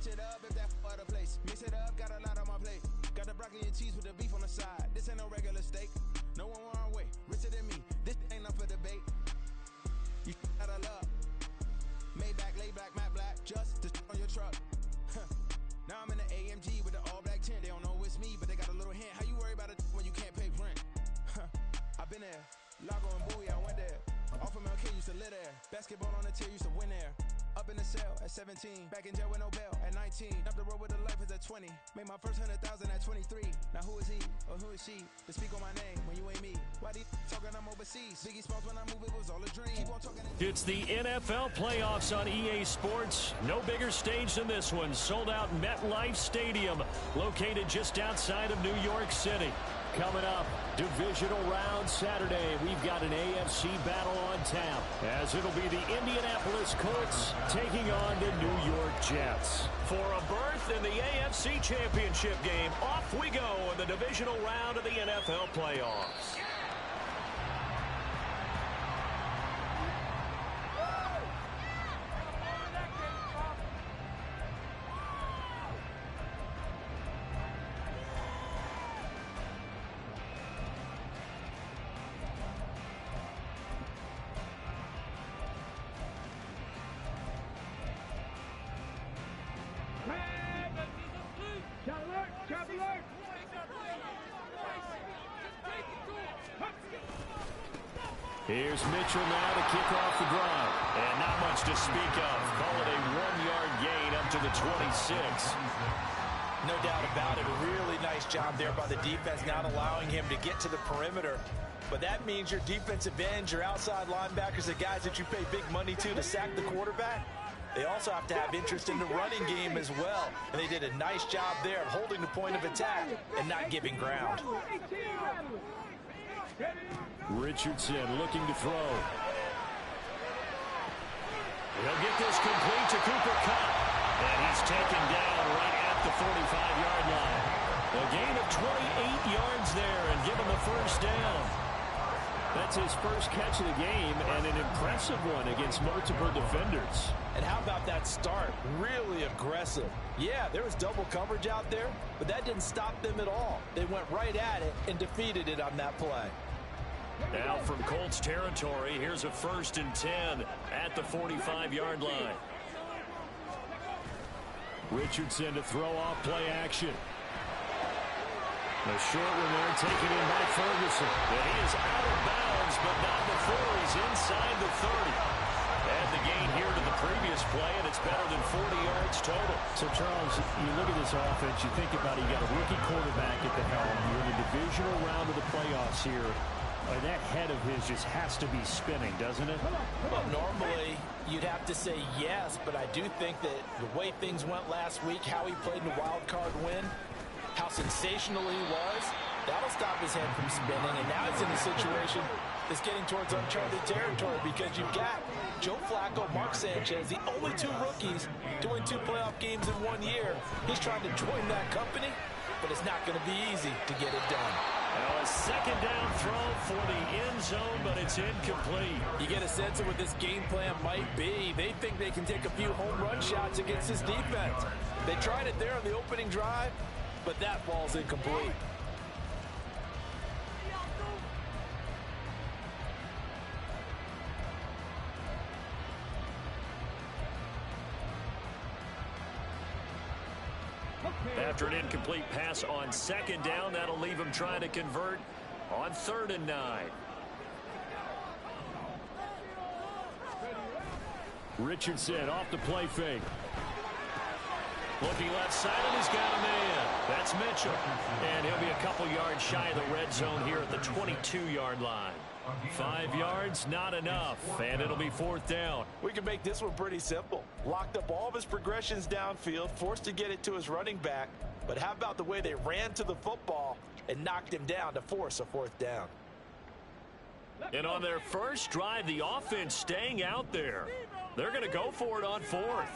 it up if that other place. Mix it up, got a lot on my plate. Got the broccoli and cheese with the beef on the side. This ain't no regular steak. No one wrong way, richer than me. This ain't up for debate. You out of love. Maybach, lay back, matte black, just to on your truck. Now I'm in the AMG with the all black tint. They don't know it's me, but they got a little hint. How you worry about it when you can't pay rent? I've been there. Lago and Bowie, I went there. Off of MLK, used to live there. Basketball on the tier, used to win there. Up in the cell at 17. Back in jail with no bail at 19. Up the road with the life is at 20. Made my first 100,000 at 23. Now who is he or who is she to speak on my name when you ain't me? Why they talking I'm overseas? Biggie Smalls when I move, it was all a dream. Keep on talking. It's the NFL playoffs on EA Sports. No bigger stage than this one. Sold out MetLife Stadium, located just outside of New York City. Coming up, divisional round Saturday. We've got an AFC battle on tap, as it'll be the Indianapolis Colts taking on the New York Jets. For a berth in the AFC Championship game, off we go in the divisional round of the NFL playoffs. Here's Mitchell now to kick off the drive. And not much to speak of. Call it a 1-yard gain up to the 26. No doubt about it. A really nice job there by the defense, not allowing him to get to the perimeter. But that means your defensive ends, your outside linebackers, the guys that you pay big money to sack the quarterback, they also have to have interest in the running game as well. And they did a nice job there of holding the point of attack and not giving ground. Richardson looking to throw. He'll get this complete to Cooper Kupp. And he's taken down right at the 45-yard line. A gain of 28 yards there and give him the first down. That's his first catch of the game and an impressive one against multiple defenders. And how about that start? Really aggressive. Yeah, there was double coverage out there, but that didn't stop them at all. They went right at it and defeated it on that play. Now from Colts territory, here's a 1st and 10 at the 45-yard line. Richardson to throw off play action. The short one there taken in by Ferguson. And he is out of bounds, but not before he's inside the 30. Add the gain here to the previous play, and it's better than 40 yards total. So, Charles, you look at this offense, you think about it, you got a rookie quarterback at the helm. You're in the divisional round of the playoffs here. That head of his just has to be spinning, doesn't it? Well, normally you'd have to say yes, but I do think that the way things went last week, how he played in the wild card win, how sensational he was, that'll stop his head from spinning. And now he's in a situation that's getting towards uncharted territory because you've got Joe Flacco, Mark Sanchez, the only two rookies doing 2 playoff games in 1 year. He's trying to join that company, but it's not going to be easy to get it done. Now a second down throw for the end zone, but it's incomplete. You get a sense of what this game plan might be. They think they can take a few home run shots against this defense. They tried it there on the opening drive, but that ball's incomplete. After an incomplete pass on second down, that'll leave him trying to convert on 3rd and 9. Richardson off the play fake. Looking left side, and he's got a man. That's Mitchell. And he'll be a couple yards shy of the red zone here at the 22-yard line. 5 yards, not enough, and it'll be 4th down. We can make this one pretty simple. Locked up all of his progressions downfield, forced to get it to his running back. But how about the way they ran to the football and knocked him down to force a 4th down? And on their first drive, the offense staying out there. They're going to go for it on 4th.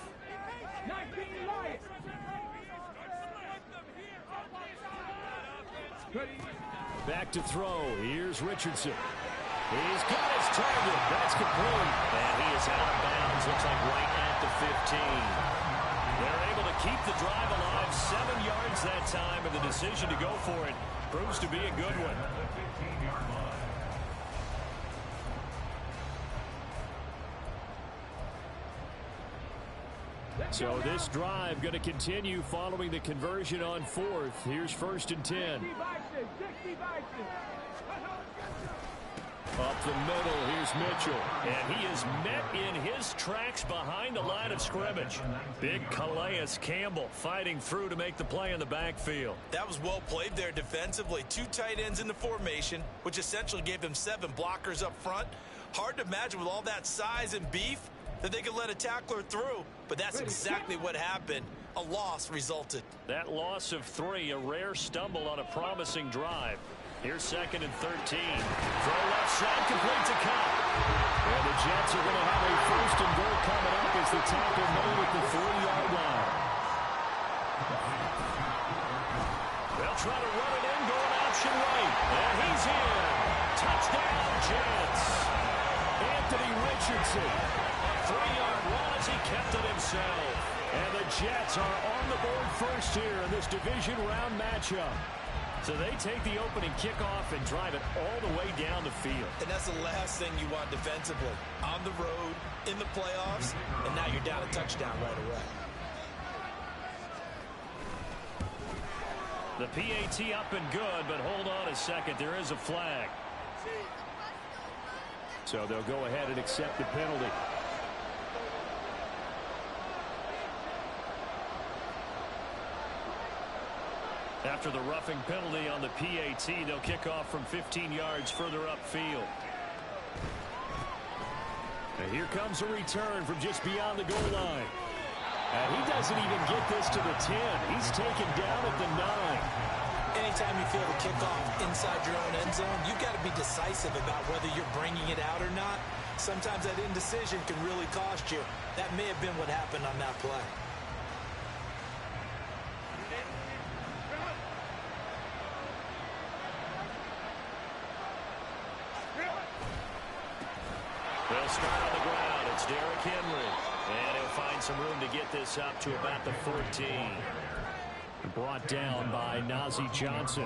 Back to throw. Here's Richardson. He's got his target. That's complete. And he is out of bounds. Looks like right at the 15. They're able to keep the drive alive. 7 yards that time, and the decision to go for it proves to be a good one. So this drive going to continue following the conversion on 4th. Here's 1st and 10. Up the middle, here's Mitchell. And he is met in his tracks behind the line of scrimmage. Big Calais Campbell fighting through to make the play in the backfield. That was well played there defensively. 2 tight ends in the formation, which essentially gave them 7 blockers up front. Hard to imagine with all that size and beef that they could let a tackler through, but that's exactly what happened. A loss resulted. That loss of 3, a rare stumble on a promising drive. Here's 2nd and 13. Throw left side, complete to Cup. And the Jets are going to have a 1st and goal coming up as the tackle made at the 3-yard line. They'll try to run it in, going option right. And he's in. Touchdown, Jets. Anthony Richardson. 3-yard run as he kept it himself. And the Jets are on the board first here in this division round matchup. So they take the opening kickoff and drive it all the way down the field. And that's the last thing you want defensively. On the road, in the playoffs, and now you're down a touchdown right away. The PAT up and good, but hold on a second. There is a flag. So they'll go ahead and accept the penalty. After the roughing penalty on the PAT, they'll kick off from 15 yards further upfield. And here comes a return from just beyond the goal line. And he doesn't even get this to the 10. He's taken down at the 9. Anytime you feel the kickoff inside your own end zone, you've got to be decisive about whether you're bringing it out or not. Sometimes that indecision can really cost you. That may have been what happened on that play. They'll start on the ground. It's Derrick Henry. And he'll find some room to get this up to about the 14. Brought down by Najee Johnson.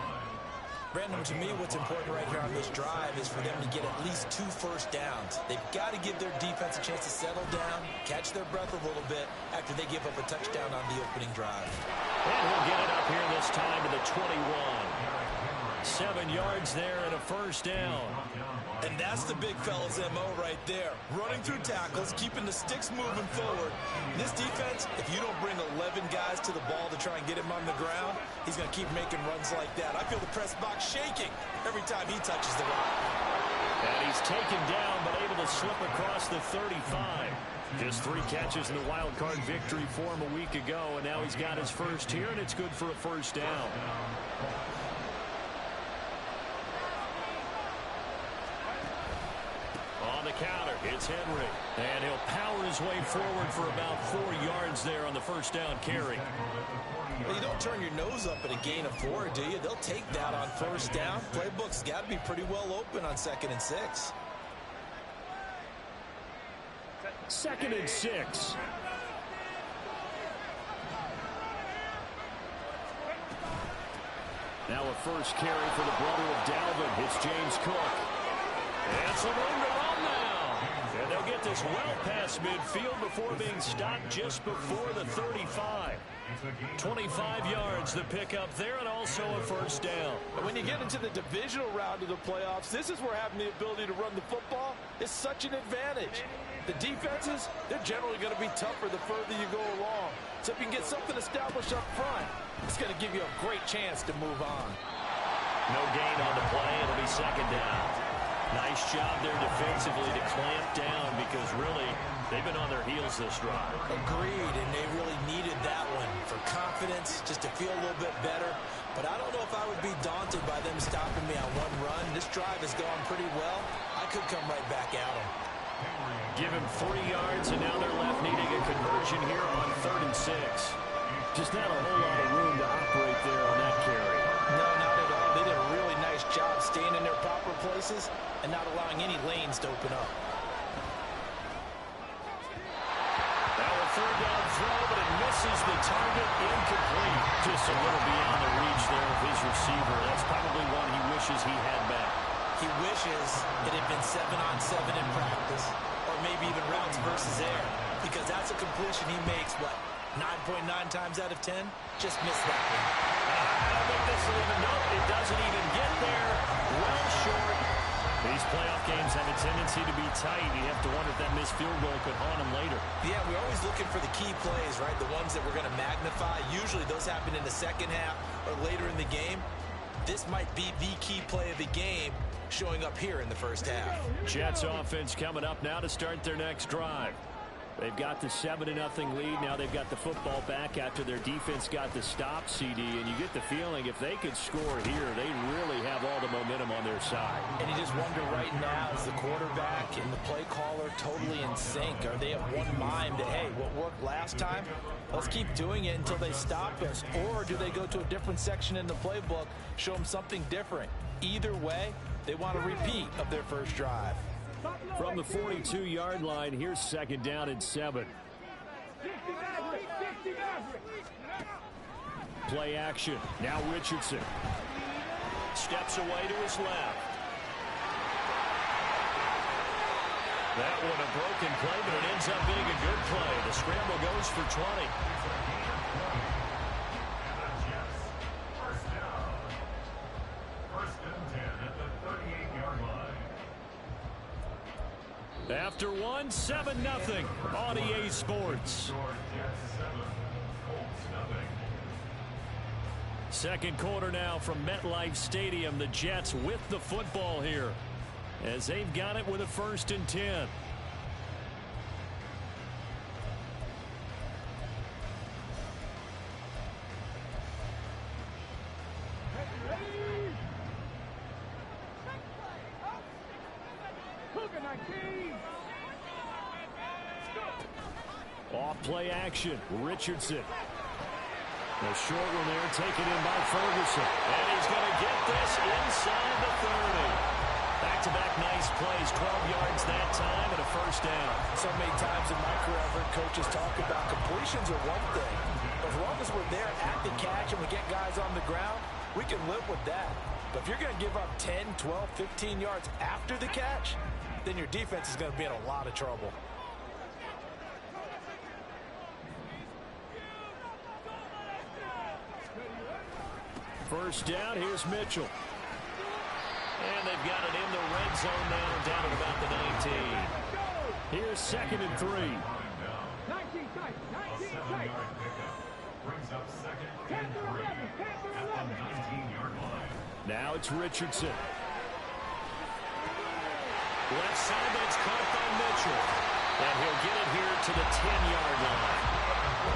Brandon, to me, what's important right here on this drive is for them to get at least 2 first downs. They've got to give their defense a chance to settle down, catch their breath a little bit after they give up a touchdown on the opening drive. And he'll get it up here this time to the 21. 7 yards there and a first down. And that's the big fella's MO right there. Running through tackles, keeping the sticks moving forward. This defense, if you don't bring 11 guys to the ball to try and get him on the ground, he's going to keep making runs like that. I feel the press box shaking every time he touches the rock. And he's taken down but able to slip across the 35. Just 3 catches in the wild card victory for him a week ago, and now he's got his first here, and it's good for a first down. On the counter, it's Henry. And he'll power his way forward for about 4 yards there on the first down carry. Well, you don't turn your nose up at a gain of 4, do you? They'll take that on first down. Playbook's got to be pretty well open on 2nd and 6. 2nd and 6. Now a first carry for the brother of Dalvin. It's James Cook. And some room to run now. And they'll get this well past midfield before being stopped just before the 35. 25 yards the pickup there, and also a first down. But when you get into the divisional round of the playoffs, this is where having the ability to run the football is such an advantage. The defenses, they're generally going to be tougher the further you go along. So if you can get something established up front, it's going to give you a great chance to move on. No gain on the play. It'll be 2nd down. Nice job there defensively to clamp down because really they've been on their heels this drive. Agreed, and they really needed that one for confidence, just to feel a little bit better. But I don't know if I would be daunted by them stopping me on one run. This drive has gone pretty well. I could come right back at them. Give him 3 yards, and now they're left needing a conversion here on 3rd and 6. Just not a whole lot of room to operate there on that carry. No, not at all. They did a really nice job staying in their proper places and not allowing any lanes to open up. Now a 3rd down throw, but it misses the Just a little beyond the reach there of his receiver. That's probably one he wishes he had back. He wishes it had been 7-on-7 in practice, or maybe even routes versus air, because that's a completion he makes, what, 9.9 times out of 10? Just missed that one. I don't think this will even know. It doesn't even get there. Well short. These playoff games have a tendency to be tight. You have to wonder if that missed field goal could haunt him later. Yeah, we're always looking for the key plays, right? The ones that we're going to magnify. Usually those happen in the second half or later in the game. This might be the key play of the game showing up here in the first half. Jets offense coming up now to start their next drive. They've got the 7-0 lead. Now they've got the football back after their defense got the stop, CD. And you get the feeling if they could score here, they really have all the momentum on their side. And you just wonder right now, is the quarterback and the play caller totally in sync? Are they of one mind that, hey, what worked last time, let's keep doing it until they stop us? Or do they go to a different section in the playbook, show them something different? Either way, they want a repeat of their first drive. From the 42-yard line, here's 2nd down and 7. Play action. Now Richardson. Steps away to his left. That one a broken play, but it ends up being a good play. The scramble goes for 20. After 7-0 on EA Sports. Second quarter now from MetLife Stadium. The Jets with the football here as they've got it with a 1st and 10. Off play action. Richardson. A short one there taken in by Ferguson. And he's going to get this inside the 30. Back-to-back nice plays. 12 yards that time and a 1st down. So many times in my career I've heard coaches talk about completions are one thing. As long as we're there at the catch and we get guys on the ground, we can live with that. But if you're going to give up 10, 12, 15 yards after the catch, then your defense is going to be in a lot of trouble. First down, here's Mitchell. And they've got it in the red zone now, down at about the 19. Here's 2nd and 3. 19 tight, 19 tight. Brings up 2nd and 3 at the 19-yard line. Now it's Richardson. Left side, that's caught by Mitchell. And he'll get it here to the 10-yard line.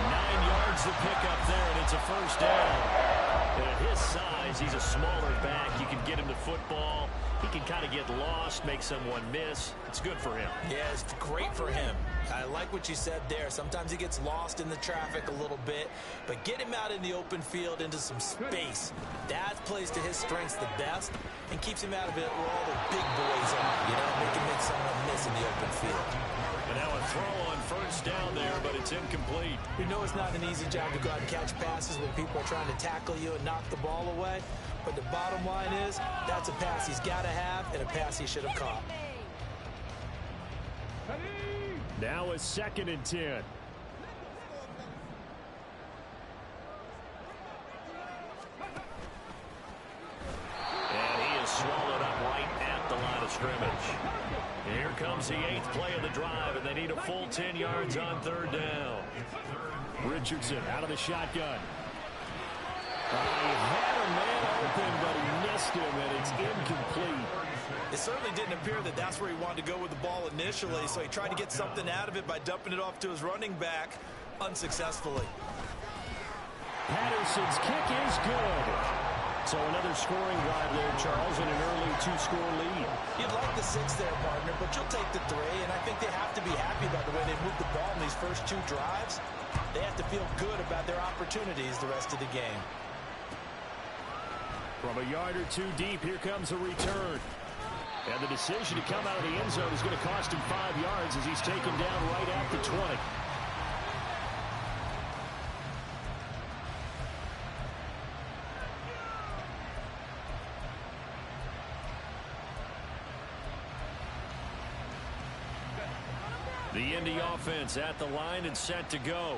9 yards to pick up there, and it's a 1st down. And at his size, he's a smaller back. You can get him to football. He can kind of get lost, make someone miss. It's good for him. Yeah, it's great for him. I like what you said there. Sometimes he gets lost in the traffic a little bit, but get him out in the open field into some space. That plays to his strengths the best and keeps him out of it where all the big boys are. You know, they can make someone miss in the open field. And now a throw on 1st down there, but it's incomplete. We know it's not an easy job to go out and catch passes when people are trying to tackle you and knock the ball away. But the bottom line is, that's a pass he's got to have and a pass he should have caught. Now a 2nd and 10. And he is swallowed up right at the line of scrimmage. Here comes the 8th play of the drive, and they need a full 10 yards on 3rd down. Richardson out of the shotgun. He had a man open, but he missed him, and it's incomplete. It certainly didn't appear that that's where he wanted to go with the ball initially, so he tried to get something out of it by dumping it off to his running back unsuccessfully. Patterson's kick is good. So another scoring drive there, Charles, and an early 2-score lead. You'd like the 6 there, partner, but you'll take the 3, and I think they have to be happy about the way they moved the ball in these first 2 drives. They have to feel good about their opportunities the rest of the game. From a yard or 2 deep, here comes a return. And the decision to come out of the end zone is going to cost him 5 yards as he's taken down right at the 20. The Indy offense at the line and set to go.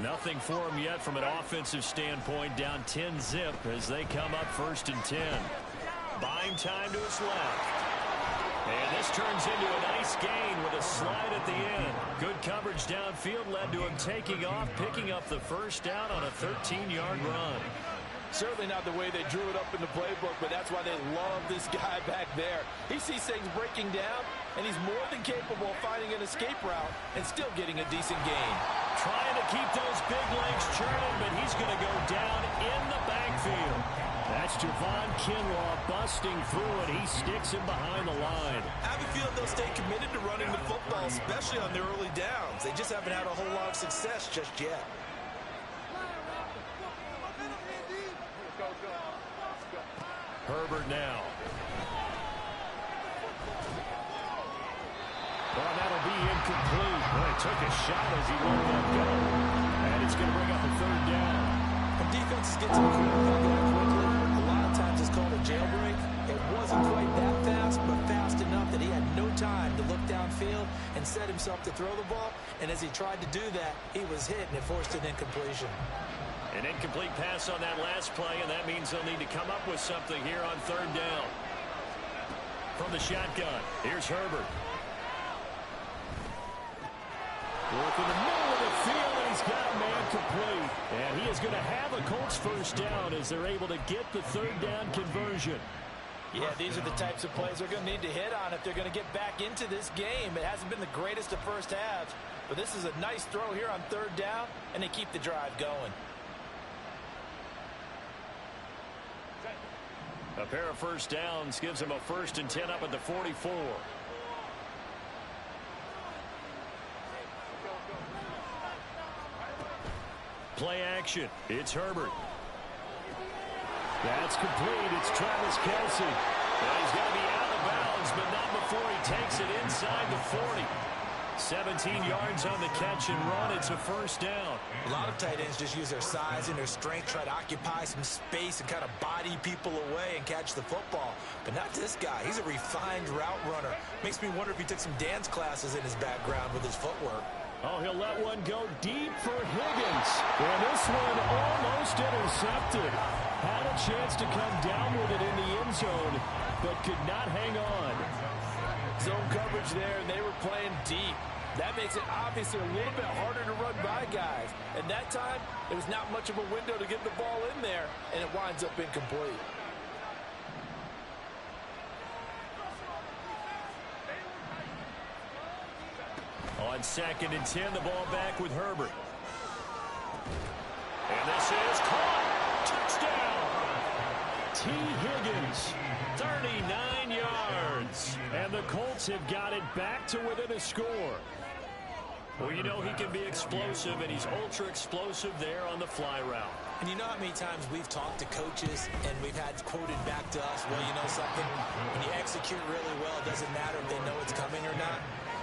Nothing for them yet from an offensive standpoint. Down 10-zip as they come up 1st and 10. Buying time to his left. And this turns into a nice gain with a slide at the end. Good coverage downfield led to him taking off, picking up the first down on a 13-yard run. Certainly not the way they drew it up in the playbook, but that's why they love this guy back there. He sees things breaking down, and he's more than capable of finding an escape route and still getting a decent gain. Trying to keep those big legs churning, but he's going to go down in the backfield. That's Javon Kinlaw busting through, and he sticks him behind the line. I have a feeling they'll stay committed to running the football, especially on their early downs. They just haven't had a whole lot of success just yet. Herbert now. Well, that'll be incomplete. Well, he took a shot as he let that go. And it's going to bring up a 3rd down. When defenses get to the quarterback that quickly, a lot of times it's called a jailbreak. It wasn't quite that fast, but fast enough that he had no time to look downfield and set himself to throw the ball. And as he tried to do that, he was hit, and it forced an incompletion. An incomplete pass on that last play, and that means they'll need to come up with something here on 3rd down. From the shotgun, here's Herbert. Working the middle of the field, and he's got a man complete. And he is going to have a Colts first down as they're able to get the 3rd down conversion. Yeah, these are the types of plays they're going to need to hit on if they're going to get back into this game. It hasn't been the greatest of first halves, but this is a nice throw here on 3rd down, and they keep the drive going. A pair of first downs gives him a 1st and 10 up at the 44. Play action. It's Herbert. That's complete. It's Travis Kelce. Well, he's going to be out of bounds, but not before he takes it inside the 40. 17 yards on the catch and run. It's a first down. A lot of tight ends just use their size and their strength, try to occupy some space and kind of body people away and catch the football. But not this guy. He's a refined route runner. Makes me wonder if he took some dance classes in his background with his footwork. Oh, he'll let one go deep for Higgins. And this one almost intercepted. Had a chance to come down with it in the end zone, but could not hang on. Zone coverage there, and they were playing deep. That makes it obviously a little bit harder to run by guys. And that time, there was not much of a window to get the ball in there, and it winds up incomplete. On 2nd and 10, the ball back with Herbert. And this is caught. Touchdown. T. Higgins, 39 yards. And the Colts have got it back to within a score. Well, you know he can be explosive, and he's ultra explosive there on the fly route. And you know how many times we've talked to coaches and we've had quoted back to us, well, you know something? When you execute really well, it doesn't matter if they know it's coming or not.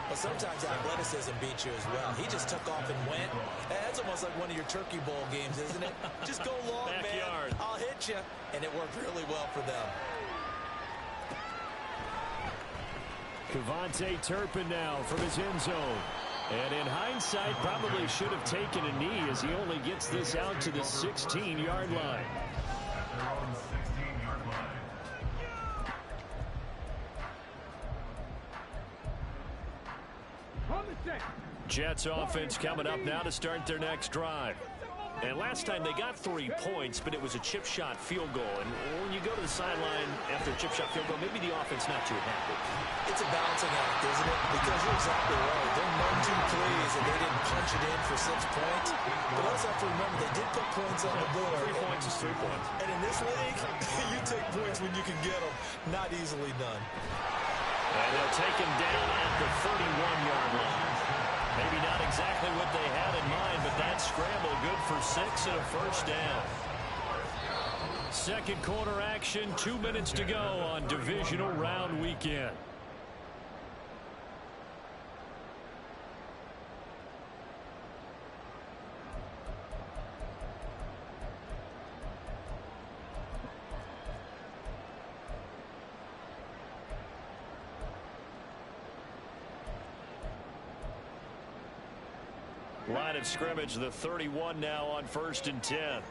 But sometimes athleticism beats you as well. He just took off and went. That's almost like one of your Turkey Bowl games, isn't it? Just go long, Backyard. man. I'll hit you. And it worked really well for them. Kevontae Turpin now from his end zone. And in hindsight, probably should have taken a knee as he only gets this out to the 16-yard line. Jets offense coming up now to start their next drive. And last time they got 3 points, but it was a chip shot field goal. And when you go to the sideline after a chip shot field goal, maybe the offense not too happy. It's a balancing act, isn't it? Because you're exactly right. They're 1-2 plays, and they didn't punch it in for 6 points. But also have to remember, they did put points on the board. 3 points is 3 points. And in this league, you take points when you can get them. Not easily done. And they'll take him down at the 31-yard line. Maybe not exactly what they had in mind, but that scramble good for 6 and a first down. Second quarter action, 2 minutes to go on divisional round weekend. Line of scrimmage, the 31 now on 1st and 10.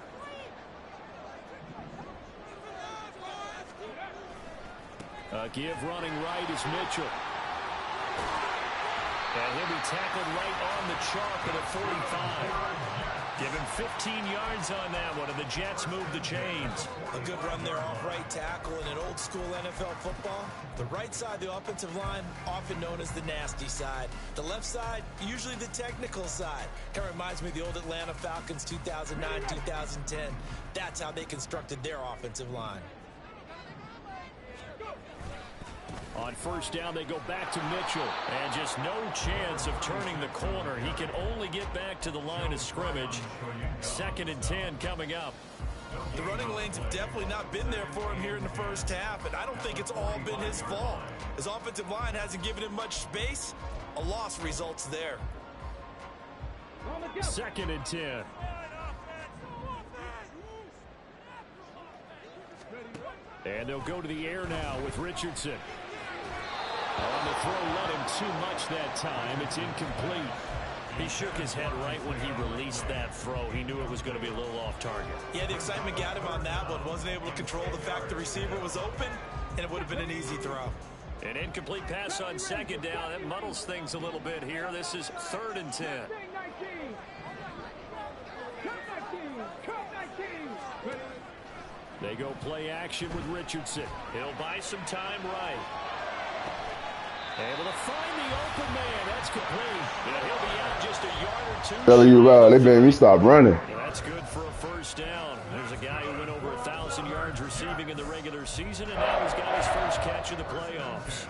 A give running right is Mitchell. And he'll be tackled right on the chalk at a 45. Give him 15 yards on that one, and the Jets move the chains. A good run there off right tackle in an old school NFL football. The right side, the offensive line, often known as the nasty side. The left side, usually the technical side. Kind of reminds me of the old Atlanta Falcons 2009, 2010. That's how they constructed their offensive line. On 1st down, they go back to Mitchell. And just no chance of turning the corner. He can only get back to the line of scrimmage. 2nd and 10 coming up. The running lanes have definitely not been there for him here in the first half, and I don't think it's all been his fault. His offensive line hasn't given him much space. A loss results there. 2nd and 10. And they'll go to the air now with Richardson. On the throw, let him too much that time. It's incomplete. He shook his head right when he released that throw. He knew it was going to be a little off target. Yeah, the excitement got him on that one. Wasn't able to control the fact the receiver was open, and it would have been an easy throw. An incomplete pass on 2nd down. That muddles things a little bit here. This is 3rd and 10. They go play action with Richardson. He'll buy some time right. Able to find the open man. That's complete. Yeah, he'll be out just a yard or two. Tell you right, they made me stop running. Yeah, that's good for a 1st down. There's a guy who went over 1,000 yards receiving in the regular season, and now he's got his first catch in the playoffs.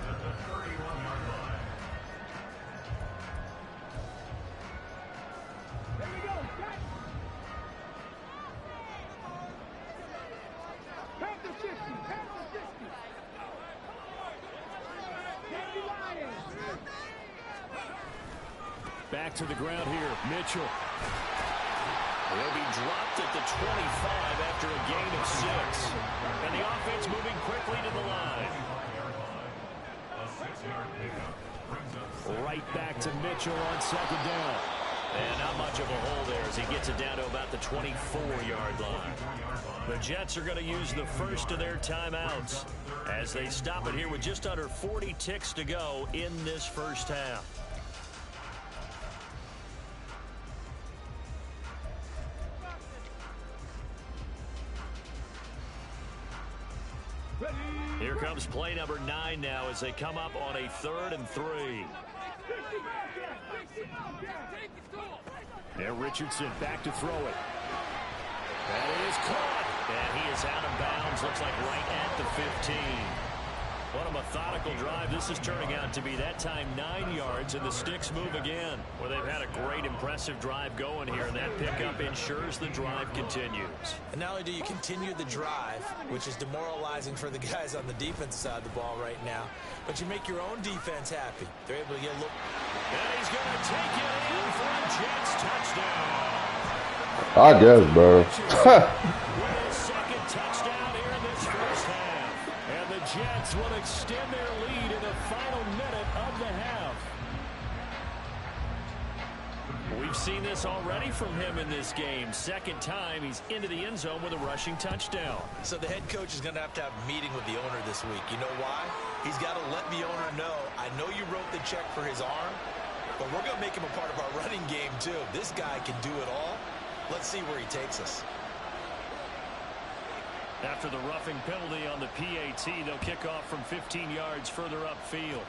Back to the ground here, Mitchell. He'll be dropped at the 25 after a gain of 6. And the offense moving quickly to the line. Right back to Mitchell on 2nd down. And not much of a hole there as he gets it down to about the 24-yard line. The Jets are going to use the first of their timeouts as they stop it here with just under 40 ticks to go in this first half. Here comes play number 9 now as they come up on a 3rd and 3. And Richardson back to throw it. That is caught. And he is out of bounds. Looks like right at the 15. What a methodical drive this is turning out to be. That time 9 yards, and the sticks move again. Well, they've had a great, impressive drive going here, and that pickup ensures the drive continues. And not only do you continue the drive, which is demoralizing for the guys on the defensive side of the ball right now, but you make your own defense happy. They're able to get a look. And he's going to take it in for a Jets touchdown. I guess, bro. With his 2nd touchdown here in this first half. And the Jets will extend their lead in the final minute of the half. We've seen this already from him in this game. 2nd time he's into the end zone with a rushing touchdown. So the head coach is going to have a meeting with the owner this week. You know why? He's got to let the owner know, I know you wrote the check for his arm, but we're going to make him a part of our running game too. This guy can do it all. Let's see where he takes us. After the roughing penalty on the PAT, they'll kick off from 15 yards further upfield.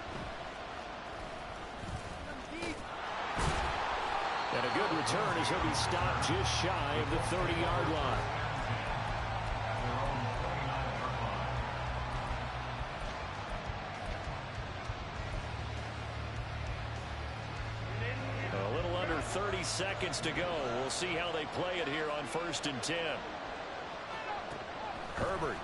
And a good return as he'll be stopped just shy of the 30-yard line. A little under 30 seconds to go. We'll see how they play it here on 1st and 10. Herbert.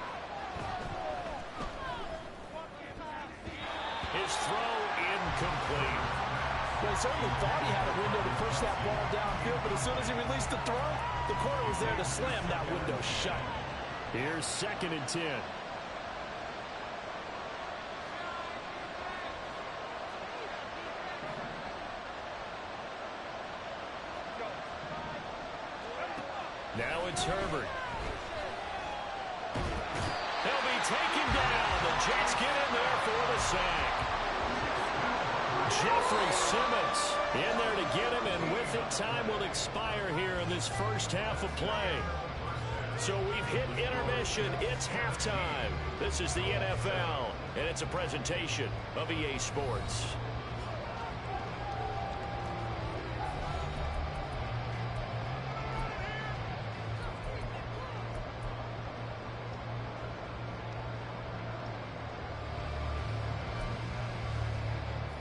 His throw incomplete. Well, he certainly thought he had a window to push that ball downfield, but as soon as he released the throw, the corner was there to slam that window shut. Here's 2nd and 10. Now it's Herbert. He'll be taken down. The Jets get in there for the sack. Jeffrey Simmons in there to get him, and with it, time will expire here in this first half of play. So we've hit intermission. It's halftime. This is the NFL, and it's a presentation of EA Sports.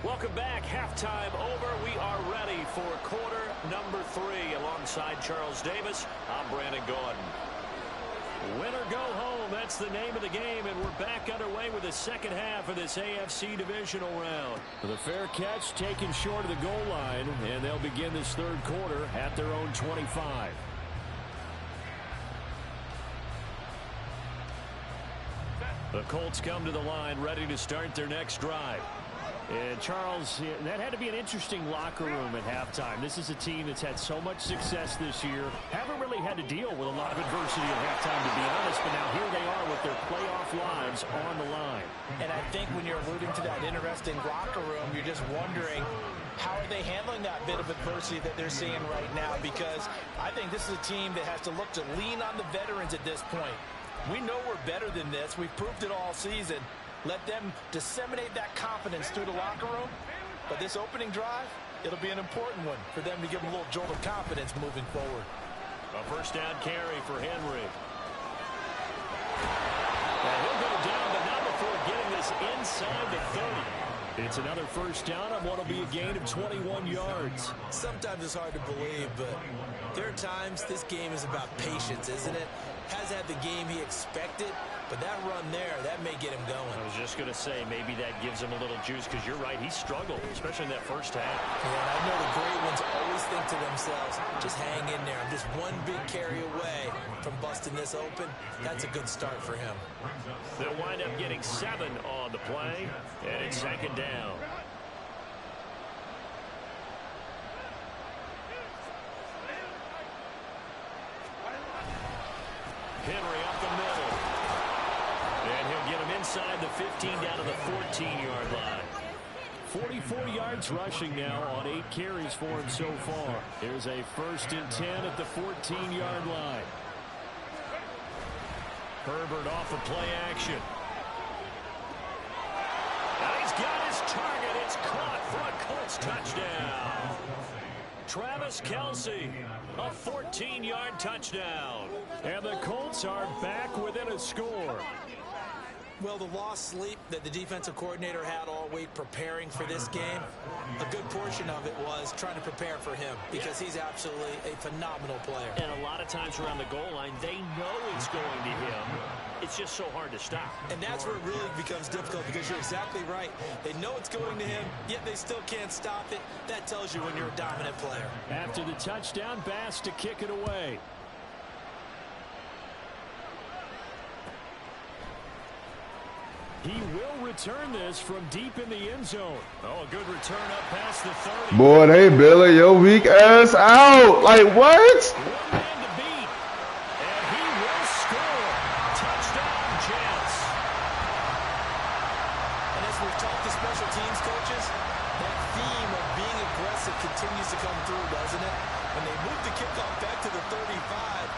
Welcome back. Halftime over. We are ready for quarter number 3. Alongside Charles Davis, I'm Brandon Gordon. Win or go home, that's the name of the game, and we're back underway with the second half of this AFC divisional round. The fair catch taken short of the goal line, and they'll begin this third quarter at their own 25. The Colts come to the line ready to start their next drive. And Charles, that had to be an interesting locker room at halftime. This is a team that's had so much success this year. Haven't really had to deal with a lot of adversity at halftime, to be honest. But now here they are with their playoff lives on the line. And I think when you're alluding to that interesting locker room, you're just wondering, how are they handling that bit of adversity that they're seeing right now? Because I think this is a team that has to look to lean on the veterans at this point. We know we're better than this. We've proved it all season. Let them disseminate that confidence through the locker room. But this opening drive, it'll be an important one for them to give them a little jolt of confidence moving forward. A first down carry for Henry. And he'll go down, but not before getting this inside the 30. It's another first down on what will be a gain of 21 yards. Sometimes it's hard to believe, but there are times this game is about patience, isn't it? Has had the game he expected, but that run there, that may get him going. I was just going to say, maybe that gives him a little juice, because you're right, he struggled, especially in that first half. Yeah, and I know the great ones always think to themselves, just hang in there. I'm just one big carry away from busting this open. That's a good start for him. They'll wind up getting 7 on the play, and it's second down. Henry up the middle. And he'll get him inside the 15 down to the 14-yard line. 44 yards rushing now on 8 carries for him so far. Here's a 1st and 10 at the 14-yard line. Herbert off the play action. And he's got his target. It's caught for a Colts touchdown. Travis Kelce, a 14-yard touchdown. And the Colts are back within a score. Well, the lost sleep that the defensive coordinator had all week preparing for this game, a good portion of it was trying to prepare for him, because he's absolutely a phenomenal player. And a lot of times around the goal line, they know it's going to him. It's just so hard to stop. And that's where it really becomes difficult, because you're exactly right. They know it's going to him, yet they still can't stop it. That tells you when you're a dominant player. After the touchdown, Bass to kick it away. He will return this from deep in the end zone. Oh, a good return up past the 30. Boy, they bailing your weak ass out. Like, what? One man to beat. And he will score. Touchdown, Jets. And as we've talked to special teams coaches, that theme of being aggressive continues to come through, doesn't it? When they moved the kickoff back to the 35,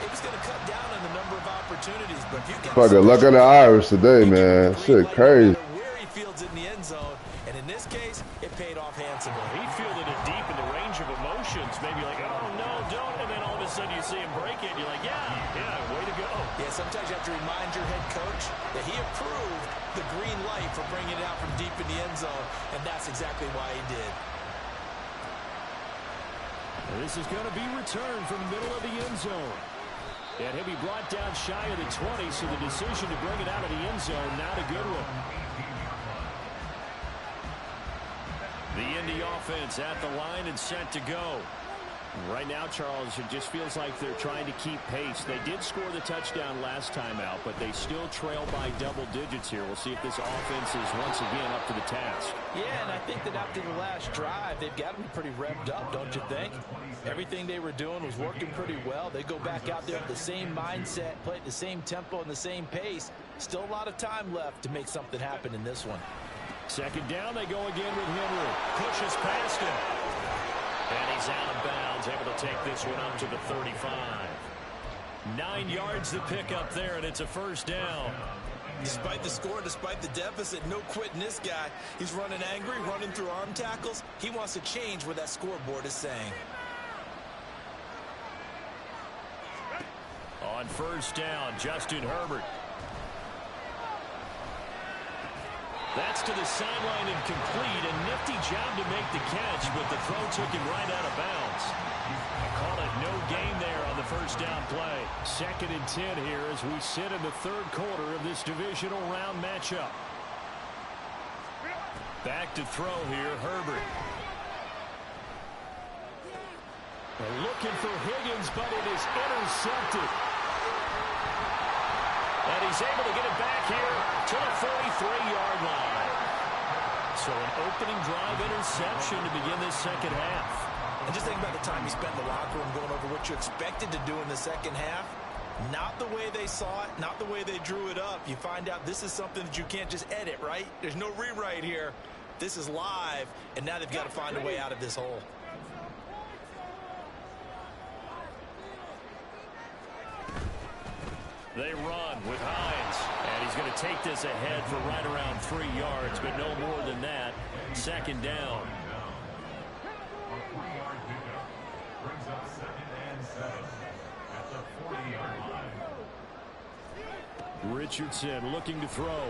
it was going to cut down on the number of opportunities. But if you get Fucking luck of the Irish today, man. Shit crazy. Where he fields it in the end zone, and in this case, it paid off handsomely. He fielded it deep in the range of emotions. Maybe like, oh, no, don't. And then all of a sudden you see him break it. You're like, yeah, way to go. Yeah, sometimes you have to remind your head coach that he approved the green light for bringing it out from deep in the end zone, and that's exactly why he did. This is going to be returned from the middle of the end zone. And he'll be brought down shy of the 20, so the decision to bring it out of the end zone, not a good one. The Indy offense at the line and set to go. Right now, Charles, it just feels like they're trying to keep pace. They did score the touchdown last time out, but they still trail by double digits here. We'll see if this offense is once again up to the task. Yeah, and I think that after the last drive, they've got to be pretty revved up, don't you think? Everything they were doing was working pretty well. They go back out there with the same mindset, play at the same tempo and the same pace. Still a lot of time left to make something happen in this one. Second down, they go again with Henry. Pushes past him. And he's out of bounds, able to take this one up to the 35. 9 yards to pick up there, and it's a first down. Despite the score, despite the deficit, no quitting this guy. He's running angry, running through arm tackles. He wants to change what that scoreboard is saying. On first down, Justin Herbert. That's to the sideline and complete. A nifty job to make the catch, but the throw took him right out of bounds. Call it no gain there on the first down play. 2nd and 10 here as we sit in the third quarter of this divisional round matchup. Back to throw here, Herbert. They're looking for Higgins, but it is intercepted. And he's able to get it back here to the 43-yard line. So an opening drive interception to begin this second half. And just think about the time you spent in the locker room going over what you expected to do in the second half. Not the way they saw it, not the way they drew it up. You find out this is something that you can't just edit, right? There's no rewrite here. This is live, and now they've got to find a way out of this hole. They run with Hines, and he's going to take this ahead for right around 3 yards, but no more than that. Second down. A 3-yard pickup brings up 2nd and 7 at the 40-yard line. Richardson looking to throw.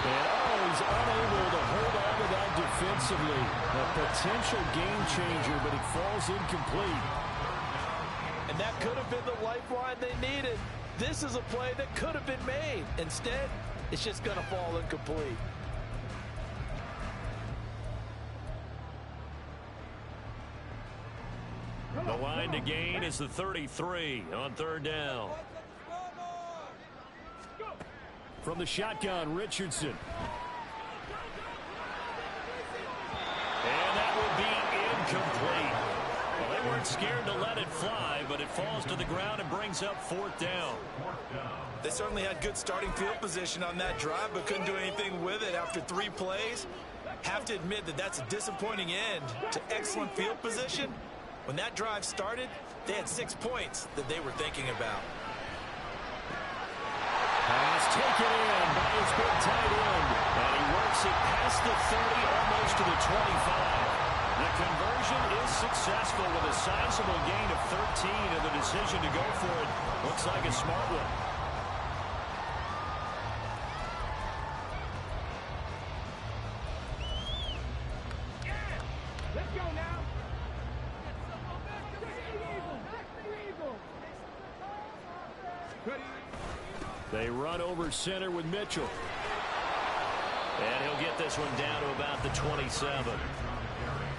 And he's unable to hold on to that defensively. A potential game changer, but it falls incomplete. And that could have been the lifeline they needed. This is a play that could have been made. Instead, it's just going to fall incomplete. The line to gain is the 33 on third down. From the shotgun, Richardson. And that would be incomplete. Well, they weren't scared to let it fly, but it falls to the ground and brings up 4th down. They certainly had good starting field position on that drive, but couldn't do anything with it after 3 plays. Have to admit that that's a disappointing end to excellent field position. When that drive started, they had 6 points that they were thinking about. Pass taken in by his big tight end. And he works it past the 30, almost to the 25. The conversion is successful with a sizable gain of 13, and the decision to go for it looks like a smart one. Let's go now. They run over center with Mitchell. And he'll get this one down to about the 27.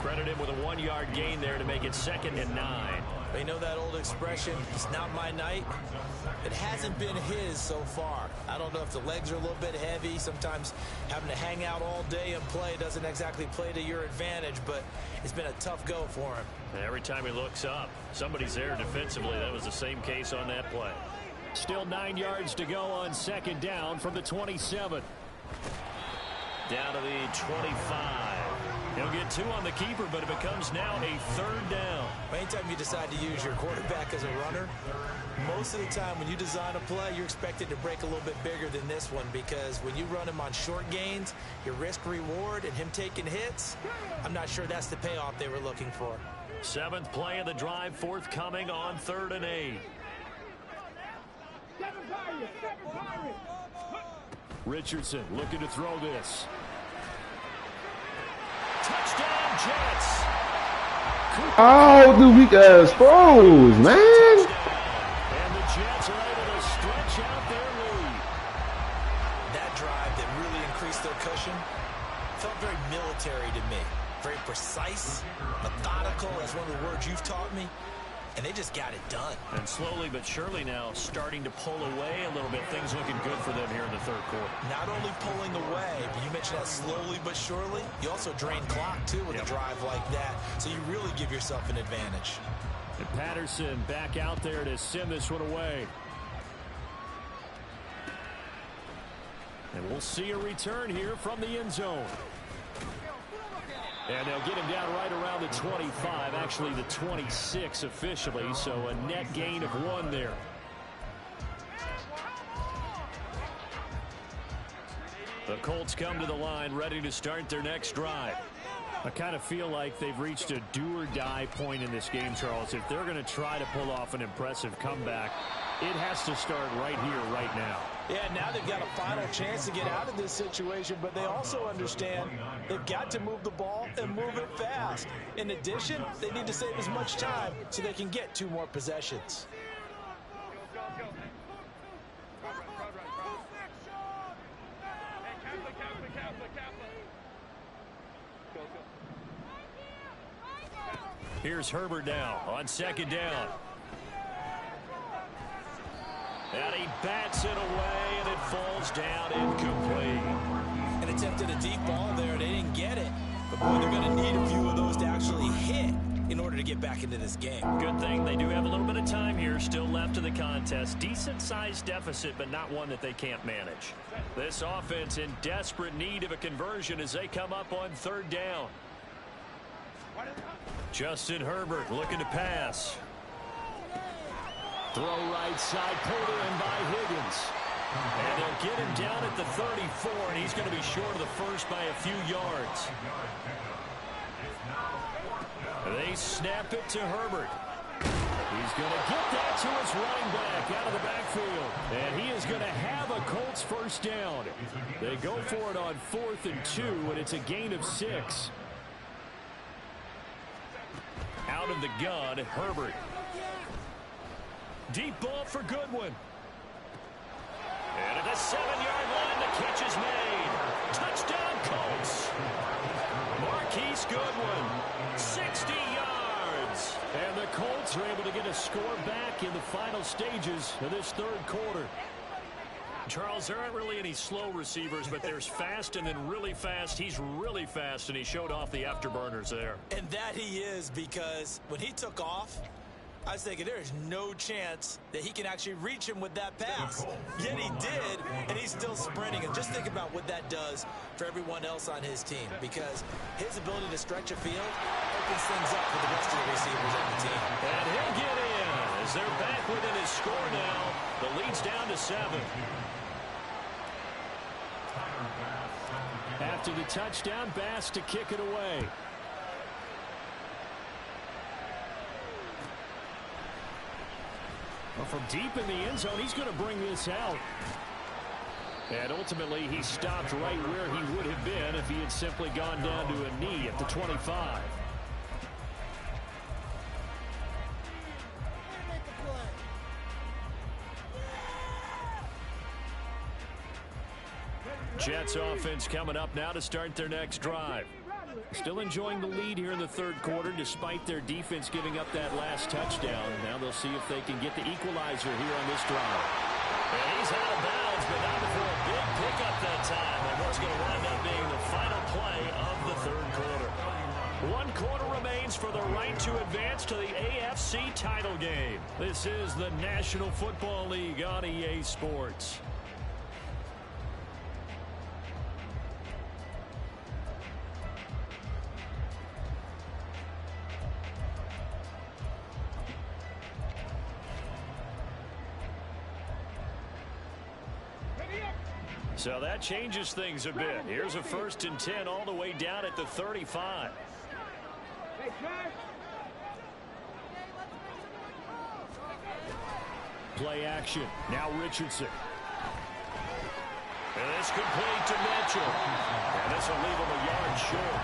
Credit him with a 1-yard gain there to make it 2nd and 9. They know that old expression, it's not my night. It hasn't been his so far. I don't know if the legs are a little bit heavy. Sometimes having to hang out all day and play doesn't exactly play to your advantage, but it's been a tough go for him. And every time he looks up, somebody's there defensively. That was the same case on that play. Still 9 yards to go on 2nd down from the 27. Down to the 25. He'll get 2 on the keeper, but it becomes now a 3rd down. Anytime you decide to use your quarterback as a runner, most of the time when you design a play, you're expected to break a little bit bigger than this one, because when you run him on short gains, your risk-reward and him taking hits, I'm not sure that's the payoff they were looking for. 7th play of the drive forthcoming on 3rd and 8. Richardson looking to throw this. Touchdown, Jets. Oh, the weak ass throws, man. And the Jets are able to stretch out their lead. That drive that really increased their cushion felt very military to me. very precise, methodical, that's one of the words you've taught me, and they just got it done. And slowly but surely now starting to pull away a little bit. Things looking good for them here in the third quarter. Not only pulling away, but you mentioned that slowly but surely. You also drain clock, too, with a drive like that, so you really give yourself an advantage. And Patterson back out there to send this one away. And we'll see a return here from the end zone. And they'll get him down right around the 25, actually the 26 officially, so a net gain of 1 there. The Colts come to the line ready to start their next drive. I kind of feel like they've reached a do-or-die point in this game, Charles. If they're going to try to pull off an impressive comeback, it has to start right here, right now. Yeah, now they've got a final chance to get out of this situation, but they also understand they've got to move the ball and move it fast. In addition, they need to save as much time so they can get 2 more possessions. Here's Herbert now on second down. And he bats it away, and it falls down incomplete. And attempted a deep ball there. They didn't get it. But, boy, they're going to need a few of those to actually hit in order to get back into this game. Good thing they do have a little bit of time here still left in the contest. Decent-sized deficit, but not one that they can't manage. This offense in desperate need of a conversion as they come up on third down. Justin Herbert looking to pass. Throw right side, pulled in by Higgins. And they'll get him down at the 34, and he's going to be short of the first by a few yards. They snap it to Herbert. He's going to get that to his running back out of the backfield. And he is going to have a Colts first down. They go for it on 4th and 2, and it's a gain of 6. Out of the gun, Herbert. Deep ball for Goodwin. And at the 7-yard line, the catch is made. Touchdown, Colts. Marquise Goodwin, 60 yards. And the Colts are able to get a score back in the final stages of this third quarter. Charles, there aren't really any slow receivers, but there's fast and then really fast. He's really fast, and he showed off the afterburners there. And that he is, because when he took off, I was thinking there is no chance that he can actually reach him with that pass. Yet he did, and he's still sprinting. And just think about what that does for everyone else on his team, because his ability to stretch a field opens things up for the rest of the receivers on the team. And he'll get in as they're back within his score now. The lead's down to 7. After the touchdown, Bass to kick it away. Well, from deep in the end zone, he's going to bring this out. And ultimately, he stopped right where he would have been if he had simply gone down to a knee at the 25. Jets offense coming up now to start their next drive. Still enjoying the lead here in the third quarter despite their defense giving up that last touchdown. Now they'll see if they can get the equalizer here on this drive. And he's out of bounds, but not before a big pickup that time. And what's going to wind up being the final play of the third quarter. 1 quarter remains for the right to advance to the AFC title game. This is the National Football League on EA Sports. So that changes things a bit. Here's a 1st and 10 all the way down at the 35. Play action. Now Richardson. And it's complete to Mitchell. And this will leave him a yard short.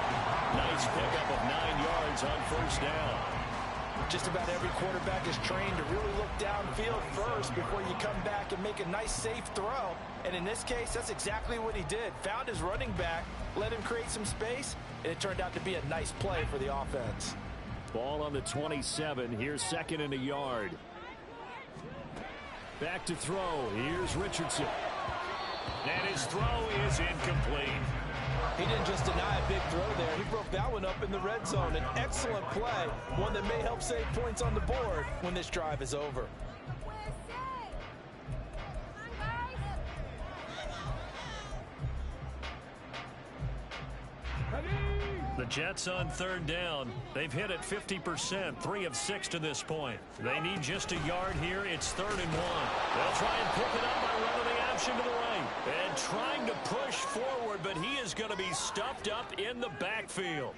Nice pickup of 9 yards on first down. Just about every quarterback is trained to really look downfield first before you come back and make a nice, safe throw. And in this case, that's exactly what he did. Found his running back, let him create some space, and it turned out to be a nice play for the offense. Ball on the 27. Here's second and a yard. Back to throw. Here's Richardson. And his throw is incomplete. He didn't just deny a big throw there. He broke that one up in the red zone. An excellent play, one that may help save points on the board when this drive is over. The Jets on third down. They've hit it 50%, 3 of 6 to this point. They need just a yard here. It's 3rd and 1. They'll try and pick it up by running the option to the right. And trying to push forward, but he is going to be stuffed up in the backfield.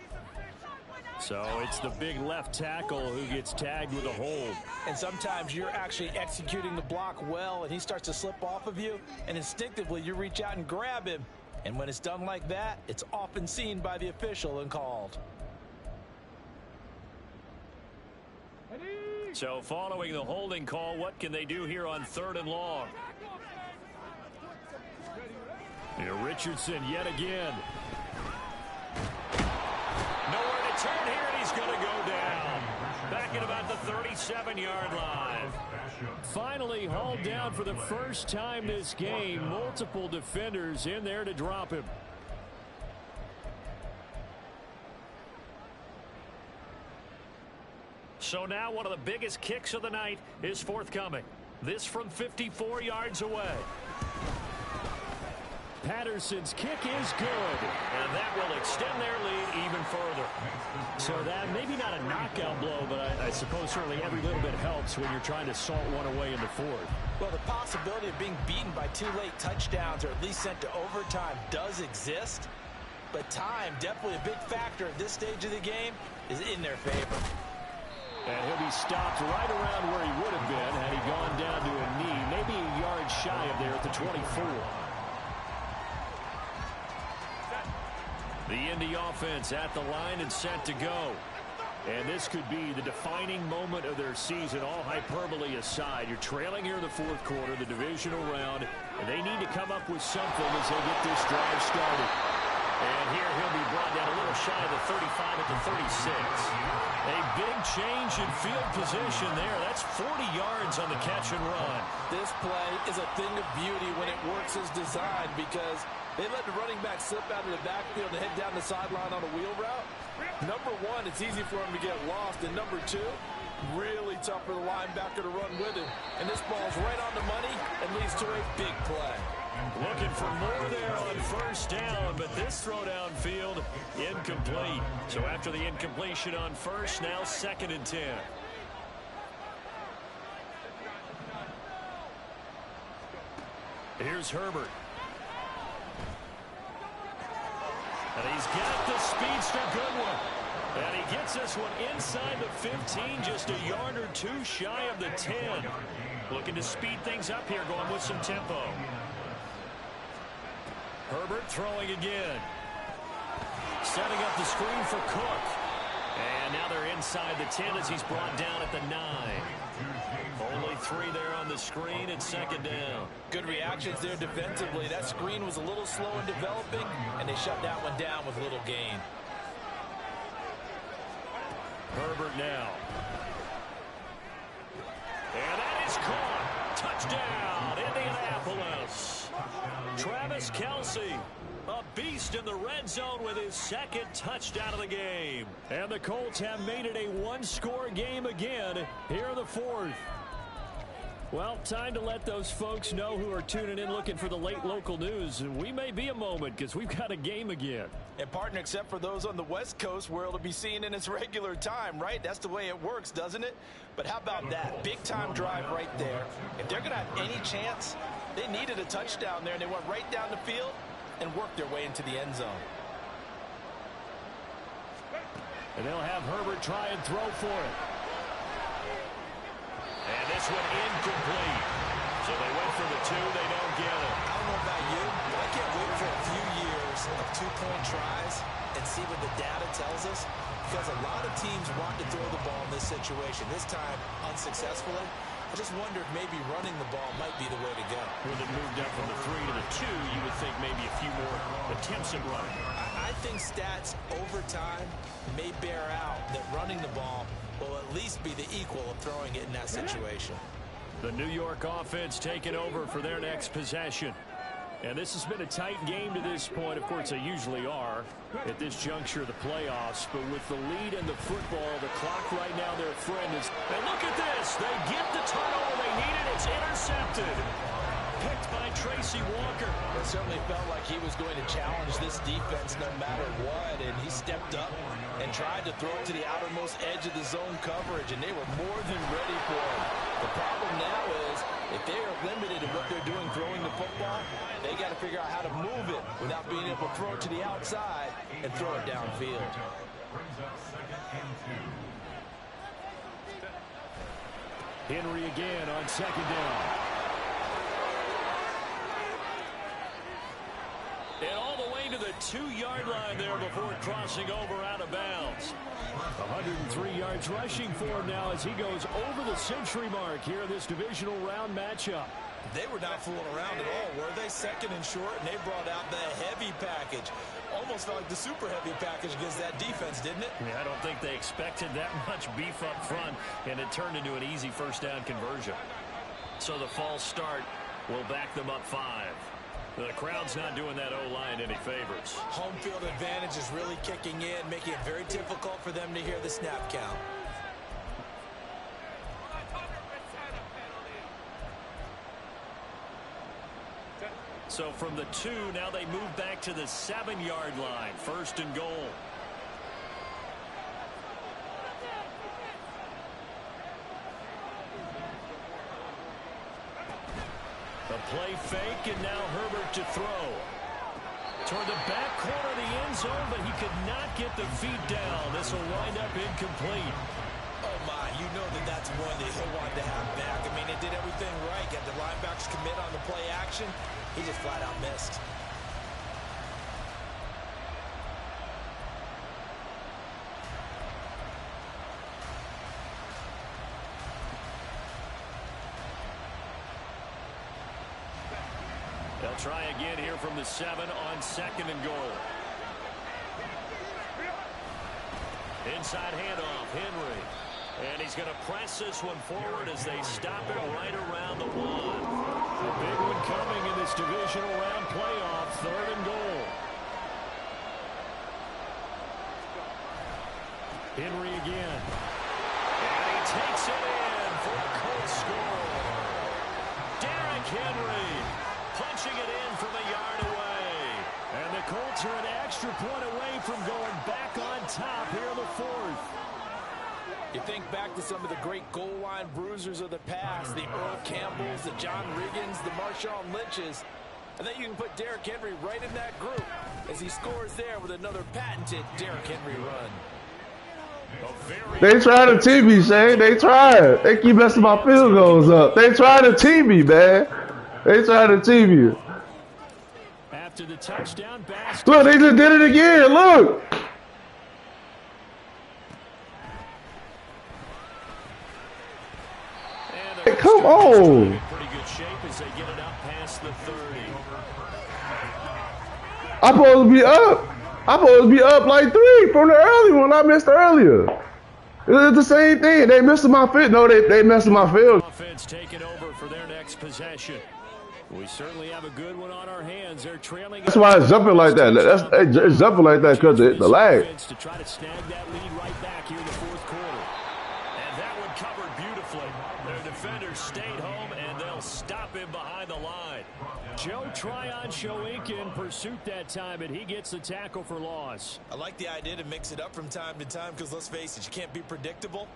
So it's the big left tackle who gets tagged with a hold. And sometimes you're actually executing the block well, and he starts to slip off of you, and instinctively you reach out and grab him. And when it's done like that, it's often seen by the official and called. So following the holding call, what can they do here on 3rd and long? Here Richardson yet again. Nowhere to turn here, and he's going to go down. Back at about the 37-yard line. Finally hauled down for the first time this game. Multiple defenders in there to drop him. So now one of the biggest kicks of the night is forthcoming. This from 54 yards away. Patterson's kick is good, and that will extend their lead even further. So that maybe not a knockout blow, but I suppose certainly every little bit helps when you're trying to salt one away in the 4th. Well, the possibility of being beaten by 2 late touchdowns or at least sent to overtime does exist, but time, definitely a big factor at this stage of the game, is in their favor. And he'll be stopped right around where he would have been had he gone down to a knee, maybe a yard shy of there at the 24. The Indy offense at the line and set to go. And this could be the defining moment of their season, all hyperbole aside. You're trailing here in the 4th quarter, the divisional round, and they need to come up with something as they get this drive started. And here he'll be brought down a little shy of the 35 at the 36. A big change in field position there. That's 40 yards on the catch and run. This play is a thing of beauty when it works as designed because they let the running back slip out of the backfield and head down the sideline on a wheel route. Number one, it's easy for him to get lost. And number two, really tough for the linebacker to run with him. And this ball's right on the money and leads to a big play. Looking for more there on 1st down, but this throw downfield incomplete. So after the incompletion on 1st, now 2nd and 10. Here's Herbert. And he's got the speedster, good one. And he gets this one inside the 15, just a yard or 2 shy of the 10. Looking to speed things up here, going with some tempo. Herbert throwing again. Setting up the screen for Cook. And now they're inside the 10 as he's brought down at the 9. Only 3 there on the screen at 2nd down. Good reactions there defensively. That screen was a little slow in developing, and they shut that one down with little gain. Herbert now. And that is caught. Touchdown, Indianapolis. Travis Kelce, a beast in the red zone with his 2nd touchdown of the game. And the Colts have made it a 1-score game again here in the 4th. Well, time to let those folks know who are tuning in looking for the late local news. We may be a moment because we've got a game again. And partner, except for those on the West Coast where it'll be seen in its regular time, right? That's the way it works, doesn't it? But how about that? Big time drive right there. If they're going to have any chance, they needed a touchdown there, and they went right down the field and worked their way into the end zone. And they'll have Herbert try and throw for it. And this one incomplete. So they went for the 2. They don't get it. I don't know about you, but I can't wait for a few years of 2-point tries and see what the data tells us. Because a lot of teams want to throw the ball in this situation. This time, unsuccessfully. I just wonder if maybe running the ball might be the way to go. When it moved up from the 3 to the 2, you would think maybe a few more attempts at running. I think stats over time may bear out that running the ball will at least be the equal of throwing it in that situation. The New York offense taking over for their next possession. And this has been a tight game to this point. Of course, they usually are at this juncture of the playoffs. But with the lead in the football, the clock right now, their friend is... And look at this. They get the turnover they needed. It's intercepted. Picked by Tracy Walker. It certainly felt like he was going to challenge this defense no matter what. And he stepped up and tried to throw it to the outermost edge of the zone coverage. And they were more than ready for it. The problem now is if they are limited in what they're doing throwing the football, they got to figure out how to move it without being able to throw it to the outside and throw it downfield. Henry again on second down. And all the way to the 2-yard line there before crossing over out of bounds. 103 yards rushing for him now as he goes over the century mark here in this divisional round matchup. They were not fooling around at all, were they? Second and short, and they brought out the heavy package. Almost felt like the super heavy package against that defense, didn't it? Yeah, I don't think they expected that much beef up front, and it turned into an easy first down conversion. So the false start will back them up 5. The crowd's not doing that O-line any favors. Home field advantage is really kicking in, making it very difficult for them to hear the snap count. So from the 2, now they move back to the 7-yard line. First and goal. A play fake, and now Herbert to throw. Toward the back corner of the end zone, but he could not get the feet down. This will wind up incomplete. Oh, my, you know that's one that he'll want to have back. I mean, they did everything right. Got the linebackers commit on the play action. He just flat out missed. They'll try again here from the 7 on second and goal. Inside handoff, Henry. And he's going to press this one forward as they stop it right around the 1. A big one coming in this divisional round playoff, third and goal. Henry again. And he takes it in for a Colts score. Derrick Henry punching it in from a yard away. And the Colts are an extra point away from going back on top here in the 4th. You think back to some of the great goal line bruisers of the past, the Earl Campbells, the John Riggins, the Marshawn Lynches. I think you can put Derrick Henry right in that group as he scores there with another patented Derrick Henry run. They tried to tee me, Shane. They tried. They keep messing my field goals up. They tried to tee me, man. They tried to tee me. After the touchdown basket. Look, they just did it again. Look. Hey, come on. Pretty good shape as they get it up past the 30. I'm supposed to be up. I'm supposed to be up like 3 from the early one I missed earlier. It's the same thing. They missed my field. No, they messed my field. Offense taking over for their next possession. We certainly have a good one on our hands. They're trailing. That's why it's jumping like that. It's jumping like that because of the lag. To try to snag that lead right back here in the 4th quarter. And that one covered beautifully. Their defenders stayed home, and they'll stop him behind the line. Joe Tryon-Shoyinka in pursuit that time, and he gets the tackle for loss. I like the idea to mix it up from time to time because, let's face it, you can't be predictable.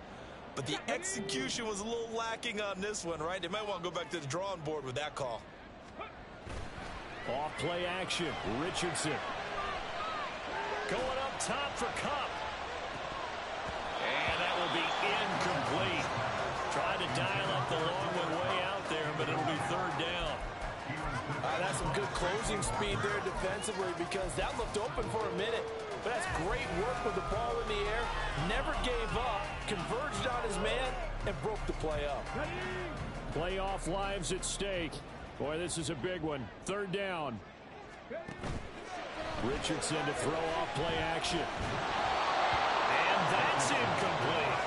But the execution was a little lacking on this one, right? They might want to go back to the drawing board with that call. Off play action, Richardson. Going up top for Kupp. And that will be incomplete. Trying to dial up the long one way out there, but it'll be 3rd down. That's some good closing speed there defensively because that looked open for a minute. But that's great work with the ball in the air. Never gave up, converged on his man, and broke the play up. Playoff lives at stake. Boy, this is a big one. 3rd down. Richardson to throw off play action. And that's incomplete.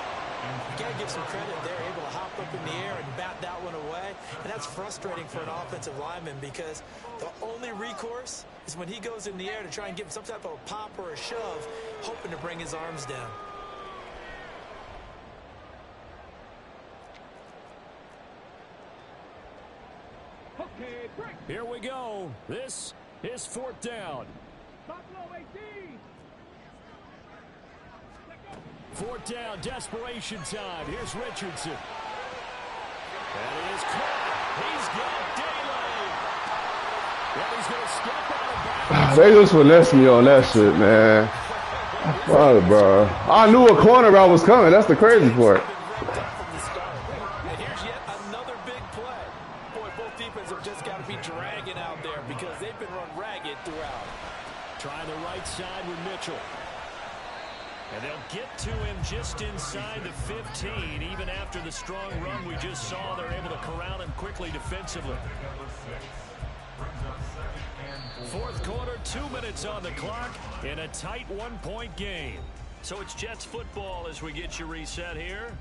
You got to give some credit there, able to hop up in the air and bat that one away. And that's frustrating for an offensive lineman because the only recourse is when he goes in the air to try and give him some type of a pop or a shove, hoping to bring his arms down. Here we go. This is 4th down. 4th down, desperation time. Here's Richardson. That is caught. He's got Daly. And he's going to step out of bounds. They just finessed me on that shit, man. Oh, bro. I knew a corner route was coming. That's the crazy part. Dragging out there because they've been run ragged throughout. Trying the right side with Mitchell. And they'll get to him just inside the 15. Even after the strong run we just saw, they're able to corral him quickly defensively. 4th quarter, 2 minutes on the clock in a tight 1-point game. So it's Jets football as we get you reset here.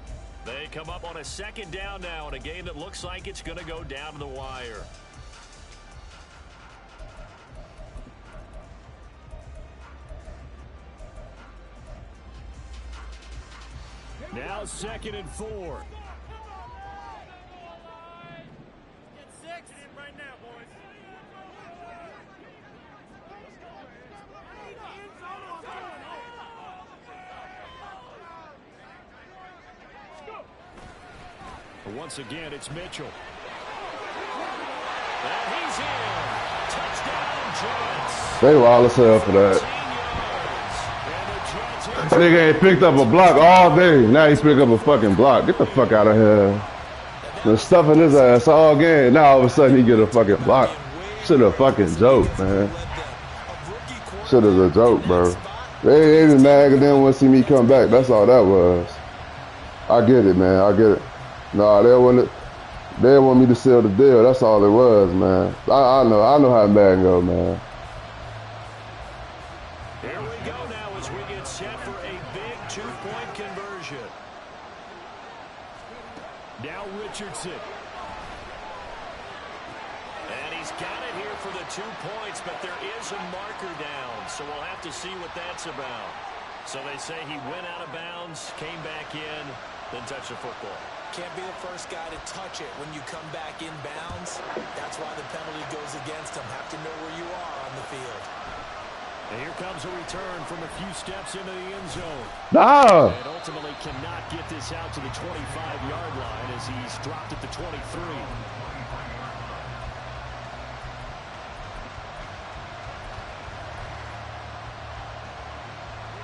They come up on a 2nd down now in a game that looks like it's going to go down to the wire. Now 2nd and 4. Get 6 in right now, boys. Once again, it's Mitchell. And he's in. Touchdown, Jets. They wild as hell for that. That nigga ain't picked up a block all day. Now he's picked up a fucking block. Get the fuck out of here. Been stuffing his ass all game. Now all of a sudden he get a fucking block. Shit a fucking joke, man. Shit is a joke, bro. They just mad and didn't want to see me come back. That's all that was. I get it, man. I get it. Nah, they want me to seal the deal. That's all it was, man. I know how bad it go, man. Here we go now as we get set for a big 2-point conversion. Now Richardson. And he's got it here for the 2 points, but there is a marker down, so we'll have to see what that's about. So they say he went out of bounds, came back in, then touched the football. Can't be the first guy to touch it when you come back in bounds. That's why the penalty goes against him. Have to know where you are on the field. And here comes a return from a few steps into the end zone. Nah. And ultimately cannot get this out to the 25-yard line as he's dropped at the 23.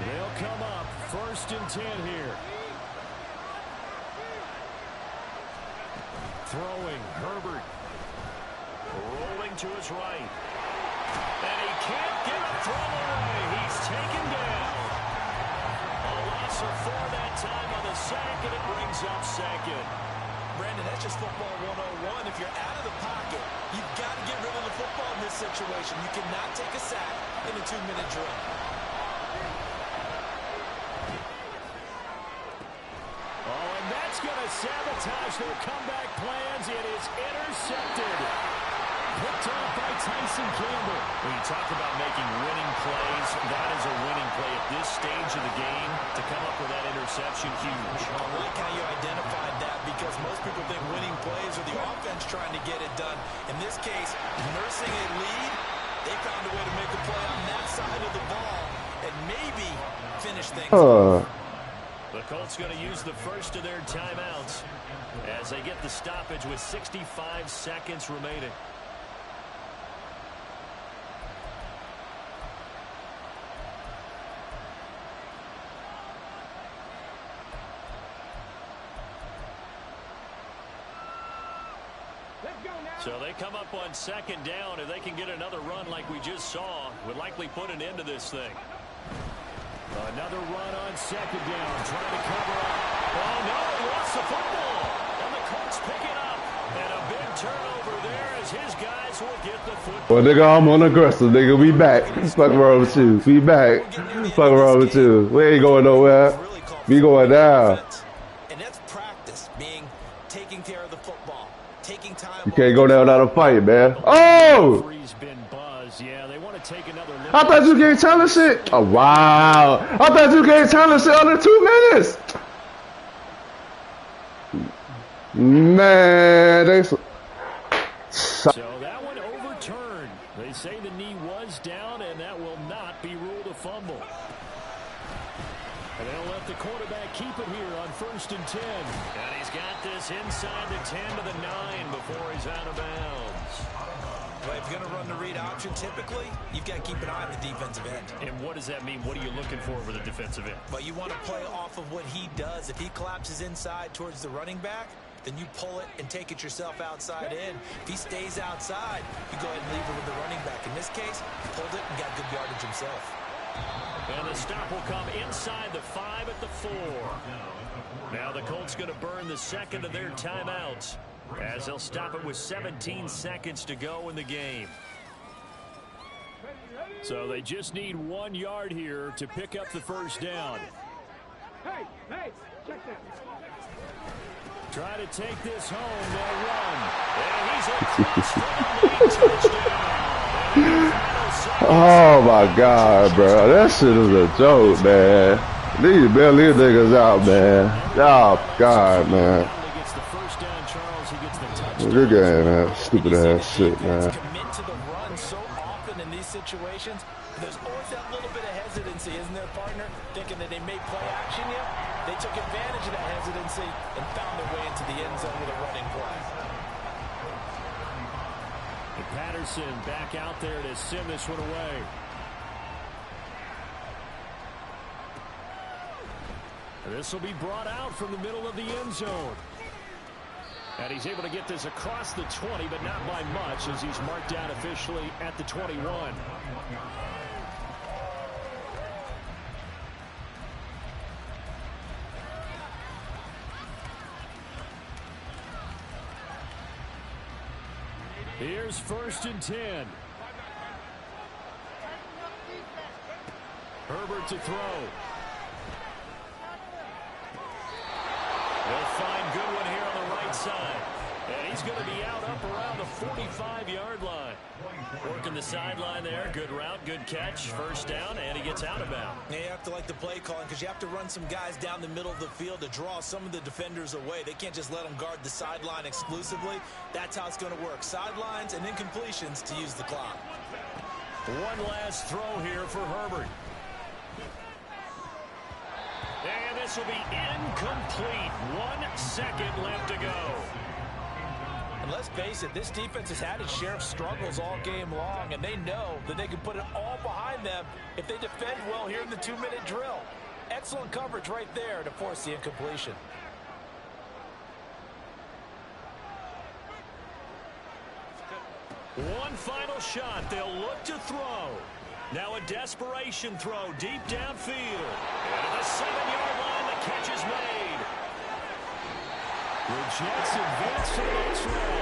They'll come up 1st and 10 here. Throwing, Herbert. Rolling to his right. And he can't get a throw away. He's taken down. A loss of 4 that time on the sack, and it brings up 2nd. Brandon, that's just football 101. If you're out of the pocket, you've got to get rid of the football in this situation. You cannot take a sack in a 2-minute drill. Oh, and that's going to sabotage their comeback plans. It is intercepted. Picked off by Tyson Campbell. When you talk about making winning plays, that is a winning play at this stage of the game. To come up with that interception, huge. I like how you identified that because most people think winning plays are the offense trying to get it done. In this case, nursing a lead, they found a way to make a play on that side of the ball and maybe finish things off. The Colts going to use the first of their timeouts as they get the stoppage with 65 seconds remaining. So they come up on 2nd down. If they can get another run like we just saw, would likely put an end to this thing. Another run on 2nd down, trying to cover up. Oh, no, he lost the football. And the Colts pick it up. And a big turnover there as his guys will get the football. Well, nigga, I'm unaggressive, nigga. We back. Fuck wrong with you. We back. Fuck wrong with you. We ain't going nowhere. We going down. And that's practice, taking care of the football, taking time. You can't go down without a fight, man. Oh! Yeah, they want to take another look. I thought you can't tell us shit. Oh, wow. I thought you can't tell us shit under 2 minutes. Man, they... So that one overturned. They say the knee was down, and that will not be ruled a fumble. And they'll let the quarterback keep it here on 1st and 10. And he's got this inside the 10 to the 9 before he's out of bounds. But if you're going to run the read option, typically, you've got to keep an eye on the defensive end. And what does that mean? What are you looking for with the defensive end? But you want to play off of what he does. If he collapses inside towards the running back, then you pull it and take it yourself outside in. If he stays outside, you go ahead and leave it with the running back. In this case, he pulled it and got good yardage himself. And the stop will come inside the 5 at the 4. Now the Colts going to burn the second of their timeouts, as they'll stop it with 17 seconds to go in the game. So they just need 1 yard here to pick up the first down. Hey, check that. Try to take this home. They'll run. And he's across for the late touchdown. Oh, my God, bro. That shit is a joke, man. These Billy niggas out, man. Oh, God, man. Good game, man. Stupid ass shit, man. Commit to the run so often in these situations. There's always that little bit of hesitancy, isn't there, partner? Thinking that they may play action yet. They took advantage of that hesitancy and found their way into the end zone with a running play. And Patterson back out there to send this one away. This will be brought out from the middle of the end zone. And he's able to get this across the 20, but not by much, as he's marked down officially at the 21. Here's 1st and 10. Herbert to throw. They'll find Goodwin here on the right side. And he's going to be out up around the 45-yard line. Working the sideline there. Good route, good catch. First down, and he gets out of bounds. Yeah, you have to like the play calling because you have to run some guys down the middle of the field to draw some of the defenders away. They can't just let them guard the sideline exclusively. That's how it's going to work. Sidelines and incompletions to use the clock. One last throw here for Herbert. And this will be incomplete. 1 second left to go. And let's face it, this defense has had its share of struggles all game long, and they know that they can put it all behind them if they defend well here in the 2-minute drill. Excellent coverage right there to force the incompletion. One final shot. They'll look to throw. Now a desperation throw deep downfield. And at the 7-yard line, the catch is made. The Jets advance to the next round.